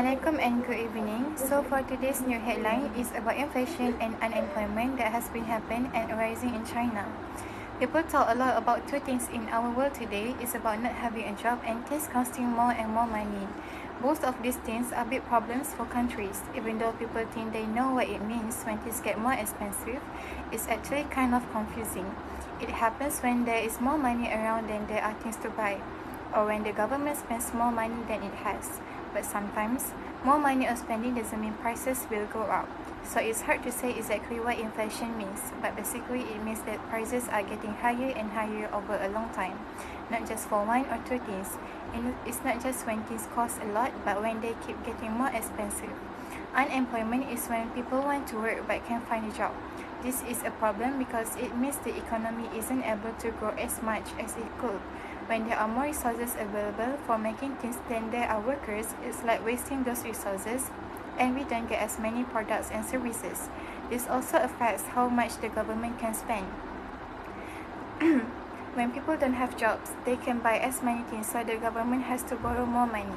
Assalamualaikum and good evening. So for today's new headline is about inflation and unemployment that has been happening and rising in China. People talk a lot about two things in our world today. It's about not having a job and things costing more and more money. Both of these things are big problems for countries. Even though people think they know what it means when things get more expensive, it's actually kind of confusing. It happens when there is more money around than there are things to buy, or when the government spends more money than it has. But sometimes, more money or spending doesn't mean prices will go up. So it's hard to say exactly what inflation means, but basically it means that prices are getting higher and higher over a long time, not just for one or two things. And it's not just when things cost a lot, but when they keep getting more expensive. Unemployment is when people want to work but can't find a job. This is a problem because it means the economy isn't able to grow as much as it could. When there are more resources available for making things than there are workers, it's like wasting those resources and we don't get as many products and services. This also affects how much the government can spend. When people don't have jobs, they can buy as many things, so the government has to borrow more money.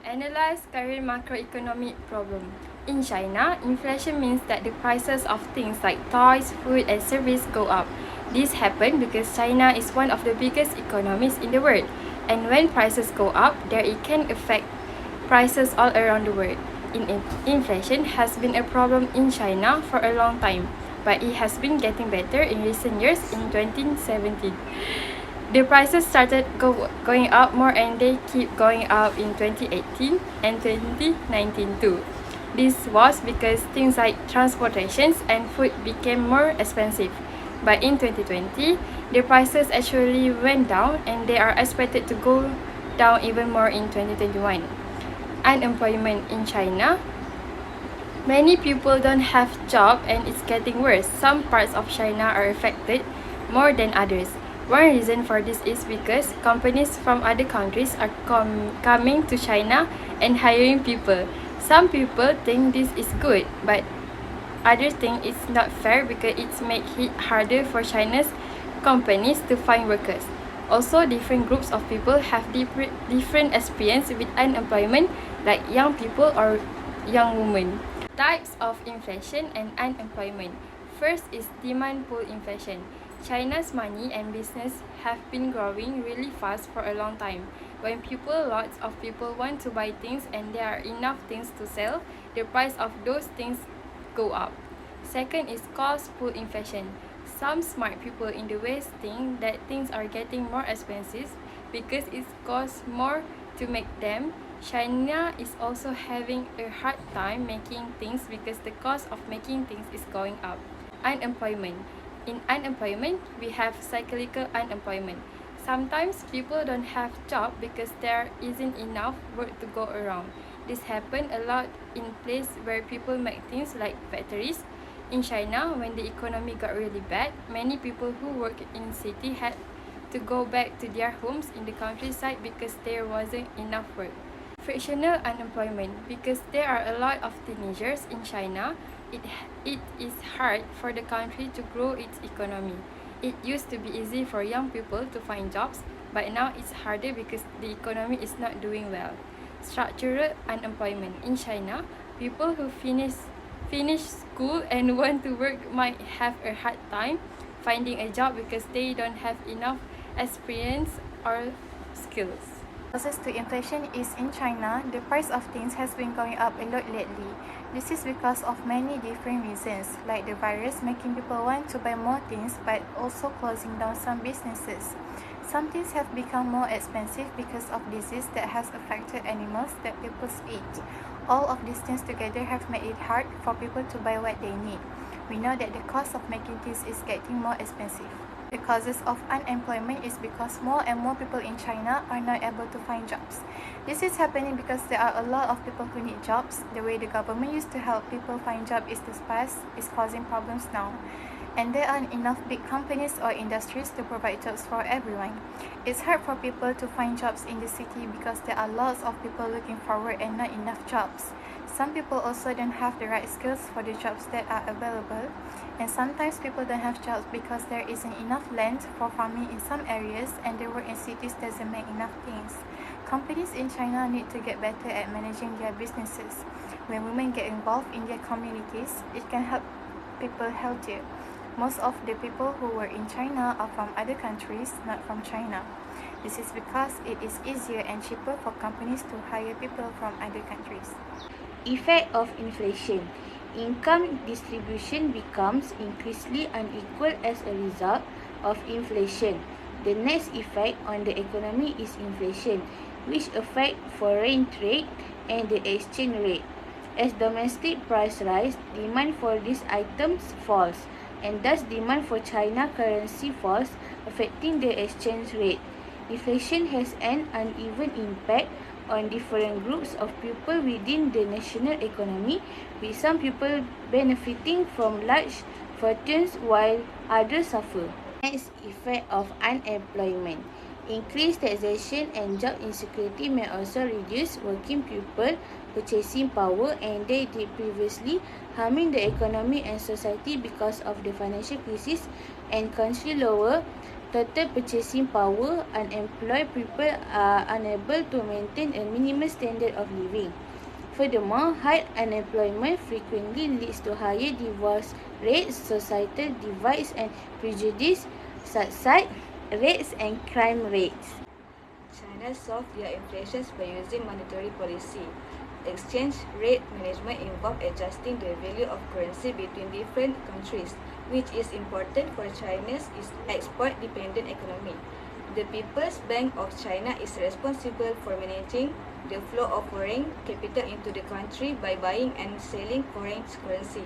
Analyze current macroeconomic problem. In China, inflation means that the prices of things like toys, food, and service go up. This happened because China is one of the biggest economies in the world, and when prices go up, it can affect prices all around the world. Inflation has been a problem in China for a long time, but it has been getting better in recent years. In 2017, the prices started going up more and they keep going up in 2018 and 2019 too. This was because things like transportations and food became more expensive. But in 2020, the prices actually went down and they are expected to go down even more in 2021. Unemployment in China. Many people don't have job and it's getting worse. Some parts of China are affected more than others. One reason for this is because companies from other countries are coming to China and hiring people. Some people think this is good, but others think it's not fair because it's makes it harder for China's companies to find workers. Also, different groups of people have different experience with unemployment, like young people or young women. Types of inflation and unemployment. First is demand pull inflation. China's money and business have been growing really fast for a long time. When lots of people want to buy things and there are enough things to sell, the price of those things go up. Second is cost pull inflation. Some smart people in the West think that things are getting more expensive because it costs more to make them. China is also having a hard time making things because the cost of making things is going up. Unemployment. In unemployment, we have cyclical unemployment. Sometimes people don't have job because there isn't enough work to go around. This happened a lot in places where people make things like factories. In China, when the economy got really bad, many people who work in city had to go back to their homes in the countryside because there wasn't enough work. Frictional unemployment. Because there are a lot of teenagers in China, it is hard for the country to grow its economy. It used to be easy for young people to find jobs, but now it's harder because the economy is not doing well. Structural unemployment. In China, people who finish school and want to work might have a hard time finding a job because they don't have enough experience or skills. Causes to inflation is in China, the price of things has been going up a lot lately. This is because of many different reasons, like the virus making people want to buy more things but also closing down some businesses. Some things have become more expensive because of disease that has affected animals that people eat. All of these things together have made it hard for people to buy what they need. We know that the cost of making things is getting more expensive. The causes of unemployment is because more and more people in China are not able to find jobs. This is happening because there are a lot of people who need jobs. The way the government used to help people find jobs in the past is causing problems now. And there aren't enough big companies or industries to provide jobs for everyone. It's hard for people to find jobs in the city because there are lots of people looking for work and not enough jobs. Some people also don't have the right skills for the jobs that are available, and sometimes people don't have jobs because there isn't enough land for farming in some areas and the work in cities doesn't make enough things. Companies in China need to get better at managing their businesses. When women get involved in their communities, it can help people healthier. Most of the people who work in China are from other countries, not from China. This is because it is easier and cheaper for companies to hire people from other countries. Effect of inflation. Income distribution becomes increasingly unequal as a result of inflation. The next effect on the economy is inflation, which affects foreign trade and the exchange rate. As domestic price rise, demand for these items falls, and thus demand for China currency falls, affecting the exchange rate. Inflation has an uneven impact on different groups of people within the national economy, with some people benefiting from large fortunes while others suffer. Next, effect of unemployment. Increased taxation and job insecurity may also reduce working people purchasing power, and they did previously, harming the economy and society because of the financial crisis and country lower total purchasing power. Unemployed people are unable to maintain a minimum standard of living. Furthermore, high unemployment frequently leads to higher divorce rates, societal divides and prejudice, suicide rates and crime rates. China solved their inflation by using monetary policy. Exchange rate management involves adjusting the value of currency between different countries, which is important for China's export-dependent economy. The People's Bank of China is responsible for managing the flow of foreign capital into the country by buying and selling foreign currency.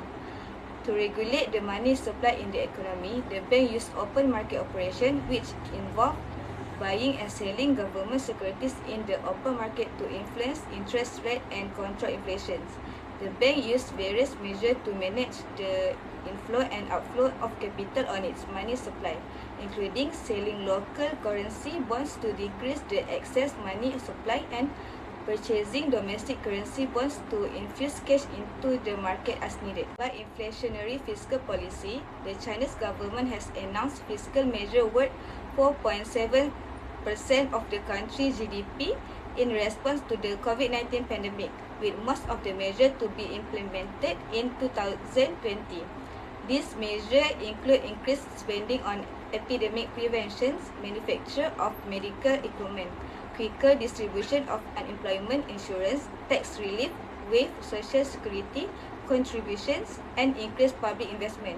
To regulate the money supply in the economy, the bank used open market operation, which involve buying and selling government securities in the open market to influence interest rate and control inflation. The bank used various measures to manage the inflow and outflow of capital on its money supply, including selling local currency bonds to decrease the excess money supply and purchasing domestic currency bonds to infuse cash into the market as needed. By inflationary fiscal policy, the Chinese government has announced fiscal measure worth 4.7% of the country's GDP in response to the COVID-19 pandemic, with most of the measures to be implemented in 2020. These measures include increased spending on epidemic prevention, manufacture of medical equipment, quicker distribution of unemployment insurance, tax relief, waived social security contributions, and increased public investment.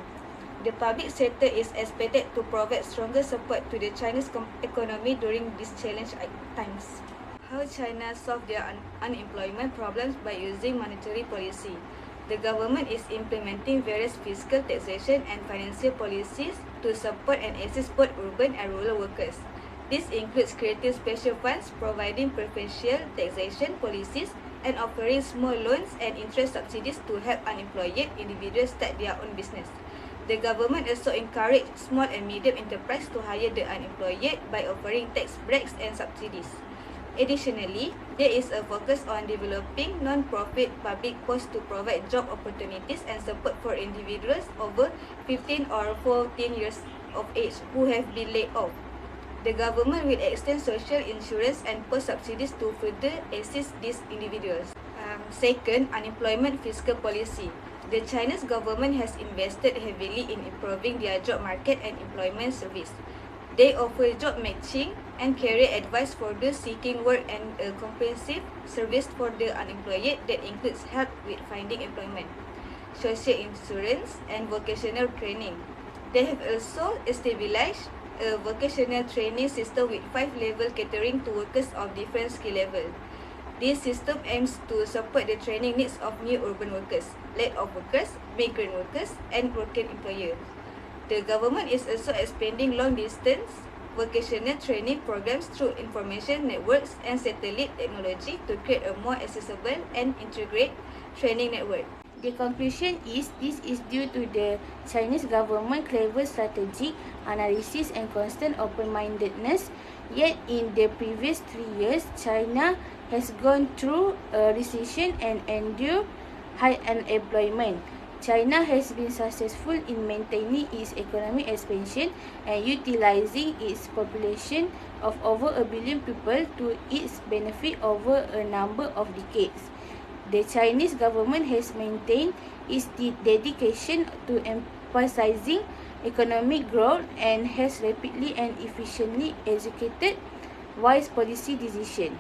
The public sector is expected to provide stronger support to the Chinese economy during these challenging times. How China solved their unemployment problems by using monetary policy. The government is implementing various fiscal, taxation, and financial policies to support and assist both urban and rural workers. This includes creating special funds, providing preferential taxation policies, and offering small loans and interest subsidies to help unemployed individuals start their own business. The government also encouraged small and medium enterprises to hire the unemployed by offering tax breaks and subsidies. Additionally, there is a focus on developing non-profit public posts to provide job opportunities and support for individuals over 15 or 14 years of age who have been laid off. The government will extend social insurance and post subsidies to further assist these individuals. Second, unemployment fiscal policy. The Chinese government has invested heavily in improving their job market and employment service. They offer job matching and career advice for those seeking work and a comprehensive service for the unemployed that includes help with finding employment, social insurance, and vocational training. They have also established a vocational training system with 5 levels catering to workers of different skill level. This system aims to support the training needs of new urban workers, laid-off workers, migrant workers, and working employers. The government is also expanding long-distance vocational training programs through information networks and satellite technology to create a more accessible and integrated training network. The conclusion is this is due to the Chinese government clever strategic analysis and constant open-mindedness. Yet in the previous 3 years, China has gone through a recession and endured high unemployment. China has been successful in maintaining its economic expansion and utilizing its population of over 1 billion people to its benefit over a number of decades. The Chinese government has maintained its dedication to emphasizing economic growth and has rapidly and efficiently executed wise policy decisions.